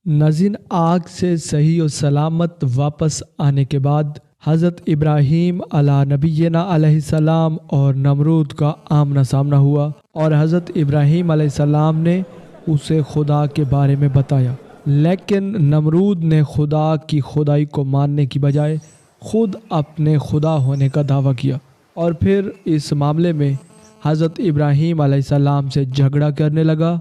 ناظرین، آگ سے صحیح و سلامت واپس آنے کے بعد حضرت ابراہیم علیہ نبینا علیہ السلام اور نمرود کا آمنا سامنا ہوا، اور حضرت ابراہیم علیہ السلام نے اسے خدا کے بارے میں بتایا، لیکن نمرود نے خدا کی خدائی کو ماننے کی بجائے خود اپنے خدا ہونے کا دعویٰ کیا، اور پھر اس معاملے میں حضرت ابراہیم علیہ السلام سے جھگڑا کرنے لگا۔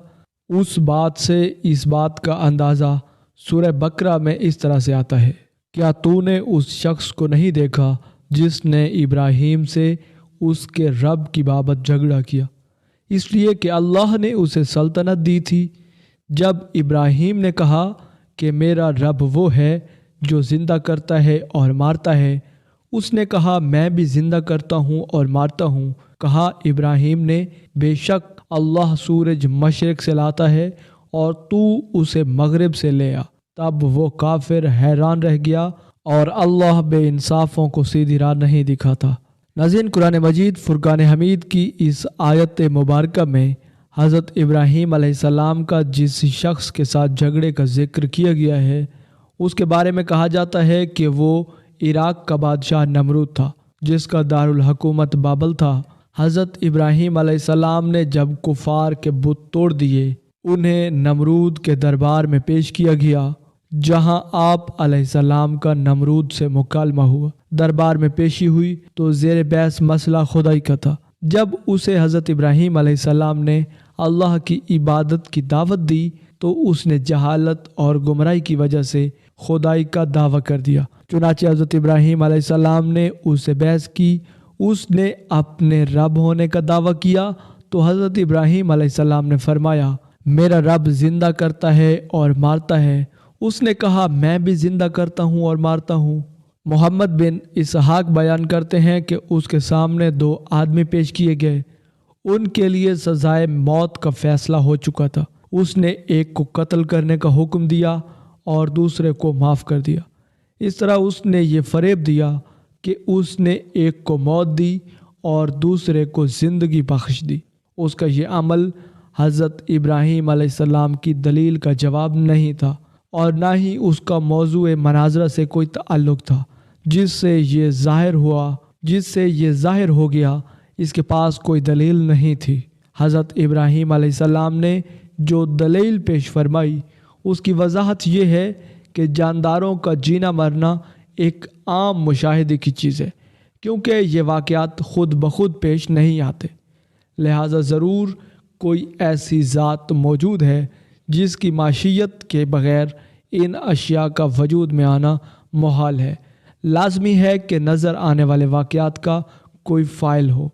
اس بات سے اس بات کا اندازہ سورہ بقرہ میں اس طرح سے آتا ہے: کیا تو نے اس شخص کو نہیں دیکھا جس نے ابراہیم سے اس کے رب کی بابت جھگڑا کیا، اس لیے کہ اللہ نے اسے سلطنت دی تھی؟ جب ابراہیم نے کہا کہ میرا رب وہ ہے جو زندہ کرتا ہے اور مارتا ہے، اس نے کہا میں بھی زندہ کرتا ہوں اور مارتا ہوں۔ کہا ابراہیم نے، بے شک اللہ سورج مشرق سے لاتا ہے اور تو اسے مغرب سے لے آ۔ تب وہ کافر حیران رہ گیا اور اللہ بے انصافوں کو سیدھی راہ نہیں دکھاتا۔ ناظرین، قرآن مجید فرقان حمید کی اس آیت مبارکہ میں حضرت ابراہیم علیہ السلام کا جس شخص کے ساتھ جھگڑے کا ذکر کیا گیا ہے، اس کے بارے میں کہا جاتا ہے کہ وہ عراق کا بادشاہ نمرود تھا، جس کا دارالحکومت بابل تھا۔ حضرت ابراہیم علیہ السلام نے جب کفار کے بت توڑ دیے، انہیں نمرود کے دربار میں پیش کیا گیا، جہاں آپ علیہ السلام کا نمرود سے مکالمہ ہوا۔ دربار میں پیشی ہوئی تو زیر بحث مسئلہ خدائی کا تھا۔ جب اسے حضرت ابراہیم علیہ السلام نے اللہ کی عبادت کی دعوت دی تو اس نے جہالت اور گمراہی کی وجہ سے خدائی کا دعویٰ کر دیا۔ چنانچہ حضرت ابراہیم علیہ السلام نے اس سے بحث کی، اس نے اپنے رب ہونے کا دعویٰ کیا تو حضرت ابراہیم علیہ السلام نے فرمایا، میرا رب زندہ کرتا ہے اور مارتا ہے۔ اس نے کہا میں بھی زندہ کرتا ہوں اور مارتا ہوں۔ محمد بن اسحاق بیان کرتے ہیں کہ اس کے سامنے 2 آدمی پیش کیے گئے، ان کے لیے سزائے موت کا فیصلہ ہو چکا تھا۔ اس نے ایک کو قتل کرنے کا حکم دیا اور دوسرے کو معاف کر دیا۔ اس طرح اس نے یہ فریب دیا کہ اس نے ایک کو موت دی اور دوسرے کو زندگی بخش دی۔ اس کا یہ عمل حضرت ابراہیم علیہ السلام کی دلیل کا جواب نہیں تھا، اور نہ ہی اس کا موضوع مناظرہ سے کوئی تعلق تھا، جس سے یہ ظاہر ہو گیا اس کے پاس کوئی دلیل نہیں تھی۔ حضرت ابراہیم علیہ السلام نے جو دلیل پیش فرمائی، اس کی وضاحت یہ ہے کہ جانداروں کا جینا مرنا ایک عام مشاہدے کی چیز ہے، کیونکہ یہ واقعات خود بخود پیش نہیں آتے، لہٰذا ضرور کوئی ایسی ذات موجود ہے جس کی معیشت کے بغیر ان اشیاء کا وجود میں آنا محال ہے۔ لازمی ہے کہ نظر آنے والے واقعات کا کوئی فاعل ہو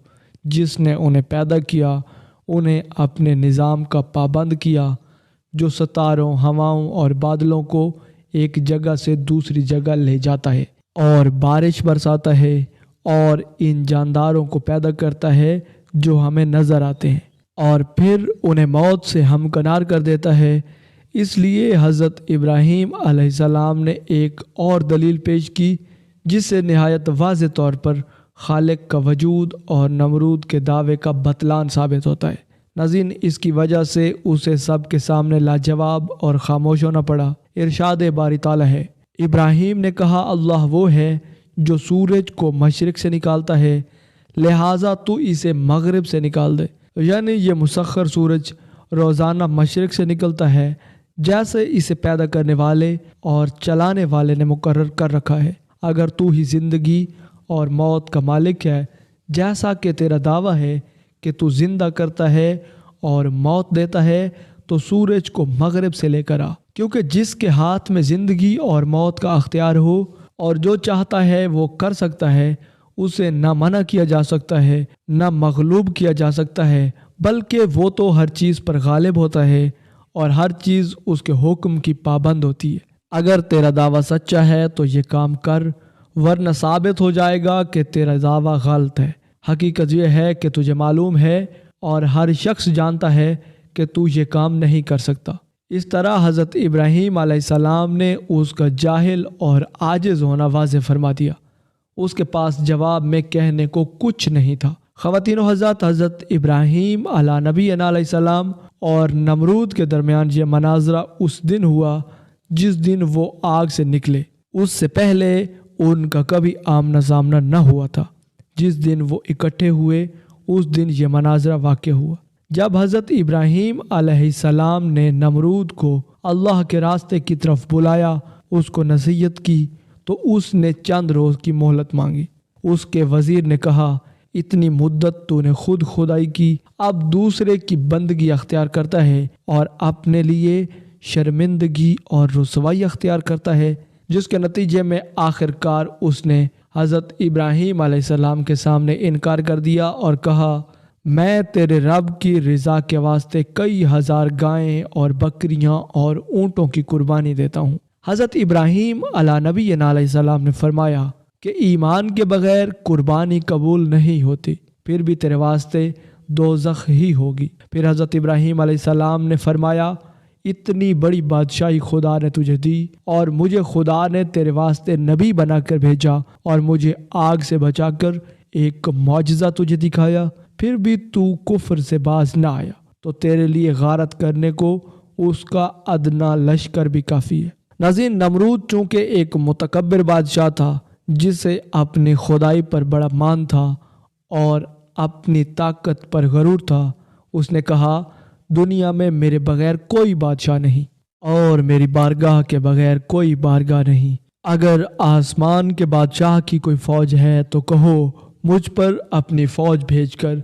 جس نے انہیں پیدا کیا، انہیں اپنے نظام کا پابند کیا، جو ستاروں، ہواؤں اور بادلوں کو ایک جگہ سے دوسری جگہ لے جاتا ہے اور بارش برساتا ہے، اور ان جانداروں کو پیدا کرتا ہے جو ہمیں نظر آتے ہیں، اور پھر انہیں موت سے ہمکنار کر دیتا ہے۔ اس لیے حضرت ابراہیم علیہ السلام نے ایک اور دلیل پیش کی جس سے نہایت واضح طور پر خالق کا وجود اور نمرود کے دعوے کا بطلان ثابت ہوتا ہے۔ ناظرین، اس کی وجہ سے اسے سب کے سامنے لاجواب اور خاموش ہونا پڑا۔ ارشاد باری تعالیٰ ہے، ابراہیم نے کہا اللہ وہ ہے جو سورج کو مشرق سے نکالتا ہے، لہٰذا تو اسے مغرب سے نکال دے۔ یعنی یہ مسخر سورج روزانہ مشرق سے نکلتا ہے، جیسے اسے پیدا کرنے والے اور چلانے والے نے مقرر کر رکھا ہے۔ اگر تو ہی زندگی اور موت کا مالک ہے، جیسا کہ تیرا دعویٰ ہے کہ تو زندہ کرتا ہے اور موت دیتا ہے، تو سورج کو مغرب سے لے کر آ، کیونکہ جس کے ہاتھ میں زندگی اور موت کا اختیار ہو اور جو چاہتا ہے وہ کر سکتا ہے، اسے نہ منع کیا جا سکتا ہے نہ مغلوب کیا جا سکتا ہے، بلکہ وہ تو ہر چیز پر غالب ہوتا ہے اور ہر چیز اس کے حکم کی پابند ہوتی ہے۔ اگر تیرا دعویٰ سچا ہے تو یہ کام کر، ورنہ ثابت ہو جائے گا کہ تیرا دعویٰ غلط ہے۔ حقیقت یہ ہے کہ تجھے معلوم ہے اور ہر شخص جانتا ہے کہ تو یہ کام نہیں کر سکتا۔ اس طرح حضرت ابراہیم علیہ السلام نے اس کا جاہل اور عاجز ہونا واضح فرما دیا۔ اس کے پاس جواب میں کہنے کو کچھ نہیں تھا۔ خواتین و حضرات، حضرت ابراہیم علیہ نبی علیہ السلام اور نمرود کے درمیان یہ مناظرہ اس دن ہوا جس دن وہ آگ سے نکلے، اس سے پہلے ان کا کبھی آمنا سامنا نہ ہوا تھا۔ جس دن وہ اکٹھے ہوئے اس دن یہ مناظرہ واقع ہوا۔ جب حضرت ابراہیم علیہ السلام نے نمرود کو اللہ کے راستے کی طرف بلایا، اس کو نصیحت کی، تو اس نے چند روز کی مہلت مانگی۔ اس کے وزیر نے کہا، اتنی مدت تو نے خود خدائی کی، اب دوسرے کی بندگی اختیار کرتا ہے اور اپنے لیے شرمندگی اور رسوائی اختیار کرتا ہے، جس کے نتیجے میں آخر کار اس نے حضرت ابراہیم علیہ السلام کے سامنے انکار کر دیا اور کہا، میں تیرے رب کی رضا کے واسطے کئی ہزار گائیں اور بکریاں اور اونٹوں کی قربانی دیتا ہوں۔ حضرت ابراہیم علیہ نبی علیہ السلام نے فرمایا کہ ایمان کے بغیر قربانی قبول نہیں ہوتی، پھر بھی تیرے واسطے دوزخ ہی ہوگی۔ پھر حضرت ابراہیم علیہ السلام نے فرمایا، اتنی بڑی بادشاہی خدا نے تجھے دی اور مجھے خدا نے تیرے واسطے نبی بنا کر بھیجا اور مجھے آگ سے بچا کر ایک معجزہ تجھے دکھایا، پھر بھی تو کفر سے باز نہ آیا، تو تیرے لیے غارت کرنے کو اس کا ادنا لشکر بھی کافی ہے۔ ناظرین، نمرود چونکہ ایک متکبر بادشاہ تھا جسے اپنی خدائی پر بڑا مان تھا اور اپنی طاقت پر غرور تھا، اس نے کہا، دنیا میں میرے بغیر کوئی بادشاہ نہیں اور میری بارگاہ کے بغیر کوئی بارگاہ نہیں۔ اگر آسمان کے بادشاہ کی کوئی فوج ہے تو کہو مجھ پر اپنی فوج بھیج کر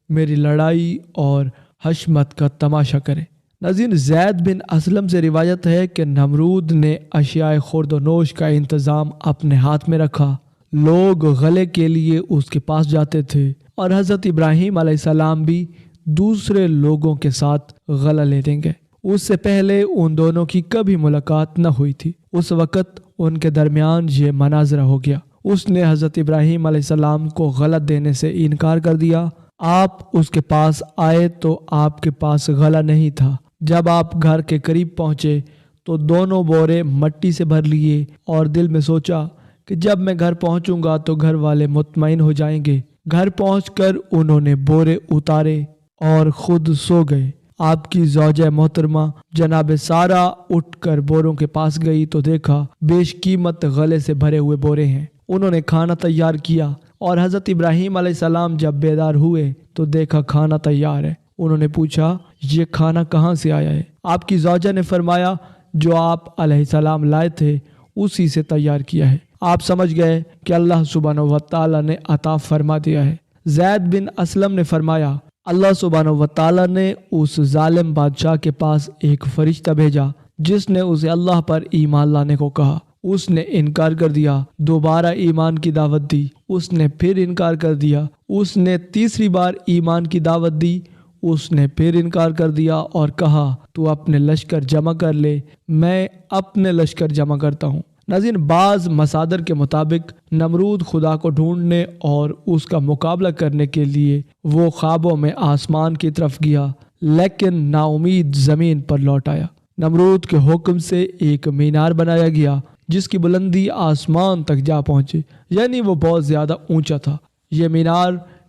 میری لڑائی اور حشمت کا تماشا کرے۔ ناظرین، زید بن اسلم سے روایت ہے کہ نمرود نے اشیاء خورد و نوش کا انتظام اپنے ہاتھ میں رکھا۔ لوگ غلے کے لیے اس کے پاس جاتے تھے اور حضرت ابراہیم علیہ السلام بھی دوسرے لوگوں کے ساتھ غلہ لینے گئے۔ اس سے پہلے ان دونوں کی کبھی ملاقات نہ ہوئی تھی۔ اس وقت ان کے درمیان یہ مناظرہ ہو گیا۔ اس نے حضرت ابراہیم علیہ السلام کو غلط دینے سے انکار کر دیا۔ آپ اس کے پاس آئے تو آپ کے پاس غلہ نہیں تھا۔ جب آپ گھر کے قریب پہنچے تو دونوں بورے مٹی سے بھر لیے اور دل میں سوچا کہ جب میں گھر پہنچوں گا تو گھر والے مطمئن ہو جائیں گے۔ گھر پہنچ کر انہوں نے بورے اتارے اور خود سو گئے۔ آپ کی زوجہ محترمہ جناب سارہ اٹھ کر بوروں کے پاس گئی تو دیکھا بیش قیمت غلے سے بھرے ہوئے بورے ہیں۔ انہوں نے کھانا تیار کیا اور حضرت ابراہیم علیہ السلام جب بیدار ہوئے تو دیکھا کھانا تیار ہے۔ انہوں نے پوچھا، یہ کھانا کہاں سے آیا ہے؟ آپ کی زوجہ نے فرمایا، جو آپ علیہ السلام لائے تھے اسی سے تیار کیا ہے۔ آپ سمجھ گئے کہ اللہ سبحانہ و تعالیٰ نے عطا فرما دیا ہے۔ زید بن اسلم نے فرمایا، اللہ سبحانہ و تعالیٰ نے اس ظالم بادشاہ کے پاس ایک فرشتہ بھیجا جس نے اسے اللہ پر ایمان لانے کو کہا۔ اس نے انکار کر دیا۔ دوبارہ ایمان کی دعوت دی، اس نے پھر انکار کر دیا۔ اس نے تیسری بار ایمان کی دعوت دی، اس نے پھر انکار کر دیا اور کہا، تو اپنے لشکر جمع کر لے، میں اپنے لشکر جمع کرتا ہوں۔ ناظرین، بعض مصادر کے مطابق نمرود خدا کو ڈھونڈنے اور اس کا مقابلہ کرنے کے لیے وہ خوابوں میں آسمان کی طرف گیا، لیکن نا امید زمین پر لوٹ آیا۔ نمرود کے حکم سے ایک مینار بنایا گیا جس کی بلندی آسمان تک جا پہنچے، یعنی وہ بہت زیادہ اونچا تھا۔ یہ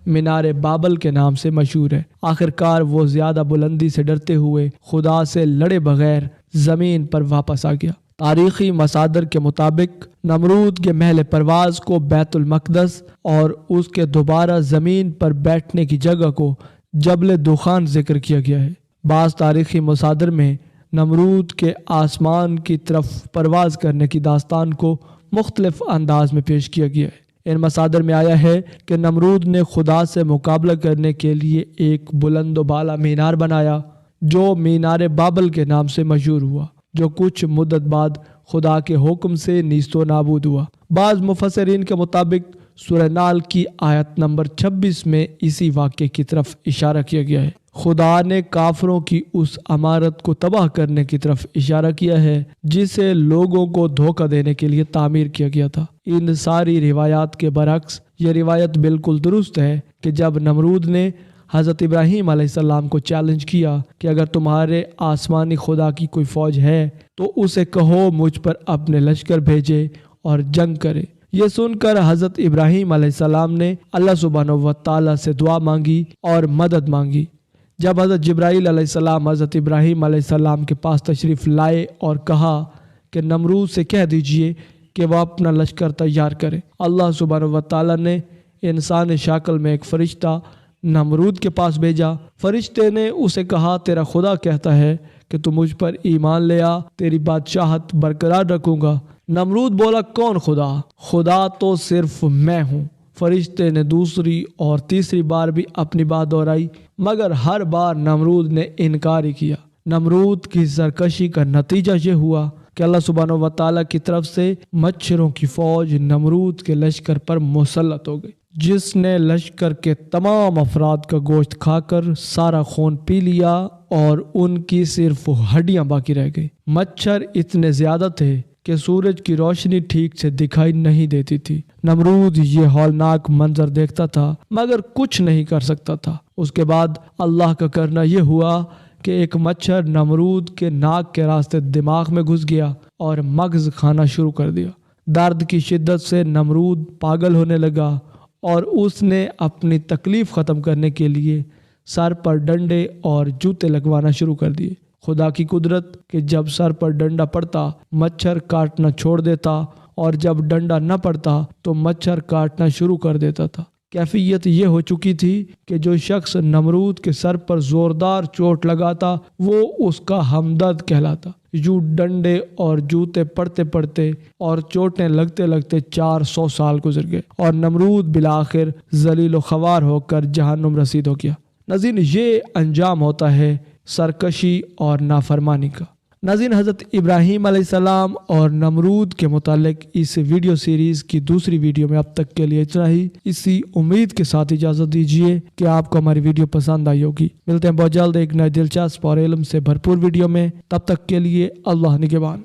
مینار بابل کے نام سے مشہور ہے۔ آخرکار وہ زیادہ بلندی سے ڈرتے ہوئے خدا سے لڑے بغیر زمین پر واپس آ گیا۔ تاریخی مصادر کے مطابق نمرود کے محل پرواز کو بیت المقدس اور اس کے دوبارہ زمین پر بیٹھنے کی جگہ کو جبل دخان ذکر کیا گیا ہے۔ بعض تاریخی مصادر میں نمرود کے آسمان کی طرف پرواز کرنے کی داستان کو مختلف انداز میں پیش کیا گیا ہے۔ ان مصادر میں آیا ہے کہ نمرود نے خدا سے مقابلہ کرنے کے لیے ایک بلند و بالا مینار بنایا جو مینار بابل کے نام سے مشہور ہوا، جو کچھ مدت بعد خدا کے حکم سے نیست و نابود ہوا۔ بعض مفسرین کے مطابق سورہ نحل کی آیت نمبر 26 میں اسی واقعے کی طرف اشارہ کیا گیا ہے۔ خدا نے کافروں کی اس عمارت کو تباہ کرنے کی طرف اشارہ کیا ہے جسے لوگوں کو دھوکہ دینے کے لیے تعمیر کیا گیا تھا۔ ان ساری روایات کے برعکس یہ روایت بالکل درست ہے کہ جب نمرود نے حضرت ابراہیم علیہ السلام کو چیلنج کیا کہ اگر تمہارے آسمانی خدا کی کوئی فوج ہے تو اسے کہو مجھ پر اپنے لشکر بھیجے اور جنگ کرے۔ یہ سن کر حضرت ابراہیم علیہ السلام نے اللہ سبحانہ و تعالیٰ سے دعا مانگی اور مدد مانگی۔ جب حضرت جبرائیل علیہ السلام حضرت ابراہیم علیہ السلام کے پاس تشریف لائے اور کہا کہ نمرود سے کہہ دیجئے کہ وہ اپنا لشکر تیار کرے۔ اللہ سبحانہ و تعالیٰ نے انسان شکل میں ایک فرشتہ نمرود کے پاس بھیجا۔ فرشتے نے اسے کہا تیرا خدا کہتا ہے کہ تو مجھ پر ایمان لے آ، تیری بادشاہت برقرار رکھوں گا۔ نمرود بولا کون خدا؟ خدا تو صرف میں ہوں۔ فرشتے نے دوسری اور تیسری بار بھی اپنی بات دہرائی مگر ہر بار نمرود نے انکار ہی کیا۔ نمرود کی سرکشی کا نتیجہ یہ ہوا کہ اللہ سبحانہ و تعالیٰ کی طرف سے مچھروں کی فوج نمرود کے لشکر پر مسلط ہو گئی، جس نے لشکر کے تمام افراد کا گوشت کھا کر سارا خون پی لیا اور ان کی صرف ہڈیاں باقی رہ گئی۔ مچھر اتنے زیادہ تھے کہ سورج کی روشنی ٹھیک سے دکھائی نہیں دیتی تھی۔ نمرود یہ ہولناک منظر دیکھتا تھا مگر کچھ نہیں کر سکتا تھا۔ اس کے بعد اللہ کا کرنا یہ ہوا کہ ایک مچھر نمرود کے ناک کے راستے دماغ میں گھس گیا اور مغز کھانا شروع کر دیا۔ درد کی شدت سے نمرود پاگل ہونے لگا اور اس نے اپنی تکلیف ختم کرنے کے لیے سر پر ڈنڈے اور جوتے لگوانا شروع کر دیے۔ خدا کی قدرت کہ جب سر پر ڈنڈا پڑتا مچھر کاٹنا چھوڑ دیتا اور جب ڈنڈا نہ پڑتا تو مچھر کاٹنا شروع کر دیتا تھا۔ کیفیت یہ ہو چکی تھی کہ جو شخص نمرود کے سر پر زوردار چوٹ لگاتا وہ اس کا ہمدرد کہلاتا۔ یوں ڈنڈے اور جوتے پڑتے پڑتے اور چوٹیں لگتے لگتے 400 سال گزر گئے اور نمرود بالآخر ذلیل و خوار ہو کر جہنم رسید ہو گیا۔ ناظرین، یہ انجام ہوتا ہے سرکشی اور نافرمانی کا۔ ناظرین، حضرت ابراہیم علیہ السلام اور نمرود کے متعلق اس ویڈیو سیریز کی دوسری ویڈیو میں اب تک کے لیے اتنا ہی۔ اسی امید کے ساتھ اجازت دیجیے کہ آپ کو ہماری ویڈیو پسند آئی ہوگی۔ ملتے ہیں بہت جلد ایک نئے دلچسپ اور علم سے بھرپور ویڈیو میں، تب تک کے لیے اللہ نگہبان۔